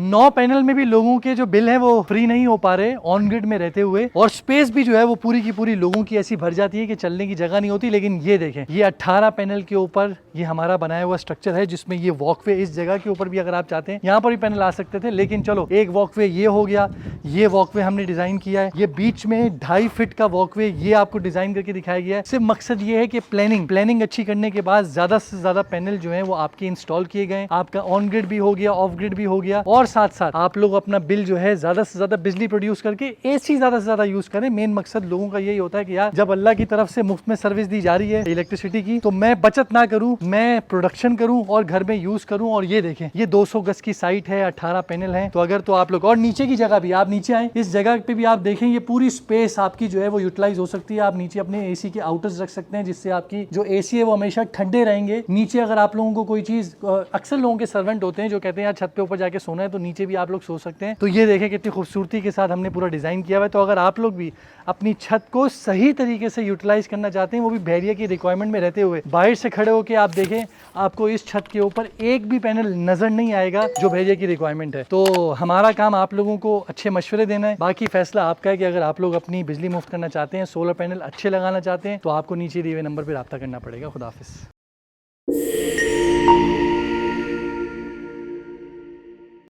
9 panel में भी लोगों के जो बिल है वो फ्री नहीं हो पा रहे ऑन ग्रिड में रहते हुए, और स्पेस भी जो है वो पूरी की पूरी लोगों की ऐसी भर जाती है कि चलने की जगह नहीं होती। लेकिन ये देखें, ये 18 पैनल के ऊपर ये हमारा बनाया हुआ स्ट्रक्चर है, जिसमें ये वॉकवे, इस जगह के ऊपर भी अगर आप चाहते हैं यहाँ पर भी पैनल आ सकते थे, लेकिन चलो एक वॉकवे ये हो गया। ये वॉकवे हमने डिजाइन किया है, ये बीच में 2.5 फीट का वॉकवे ये आपको डिजाइन करके दिखाया गया है। सिर्फ मकसद ये है कि प्लानिंग अच्छी करने के बाद ज्यादा से ज्यादा पैनल जो है वो आपके इंस्टॉल किए गए, आपका ऑन ग्रिड भी हो गया, ऑफ ग्रिड भी हो गया, और साथ साथ आप लोग अपना बिल जो है ज्यादा से ज्यादा बिजली प्रोड्यूस करके एसी ज्यादा से ज्यादा यूज करें। मेन मकसद लोगों का यही होता है कि यार जब अल्लाह की तरफ से मुफ्त में सर्विस दी जा रही है इलेक्ट्रिसिटी की, तो मैं बचत ना करूं, मैं प्रोडक्शन करूं और घर में यूज करूं। और ये देखें, ये 200 गज की साइट है, 18 पैनल है। तो अगर तो आप लोग, और नीचे की जगह भी, आप नीचे आए, इस जगह पे भी आप देखें, ये पूरी स्पेस आपकी जो है वो यूटिलाइज हो सकती है। आप नीचे अपने एसी के आउटर्स रख सकते हैं, जिससे आपकी जो एसी है वो हमेशा ठंडे रहेंगे। नीचे अगर आप लोगों को कोई चीज, अक्सर लोगों के सर्वेंट होते हैं जो कहते हैं यार छत पे ऊपर जाके सोना है, तो नीचे भी आप लोग सो सकते हैं। तो ये देखें कितनी खूबसूरती के साथ हमने पूरा डिजाइन किया हुआ है। तो अगर आप लोग भी अपनी छत को सही तरीके से यूटिलाइज करना चाहते हैं, वो भी बैरियर की रिक्वायरमेंट में रहते हुए, बाहर से खड़े होकर आप देखें, आपको इस छत के ऊपर एक भी पैनल नजर नहीं आएगा जो बैरियर की रिक्वायरमेंट है। तो हमारा काम आप लोगों को अच्छे मशवरे देना है, बाकी फैसला आपका है कि अगर आप लोग अपनी बिजली मुफ्त करना चाहते हैं, सोलर पैनल अच्छे लगाना चाहते हैं, तो आपको नीचे दिए हुए नंबर पर रब्ता करना पड़ेगा। खुदा हाफिज।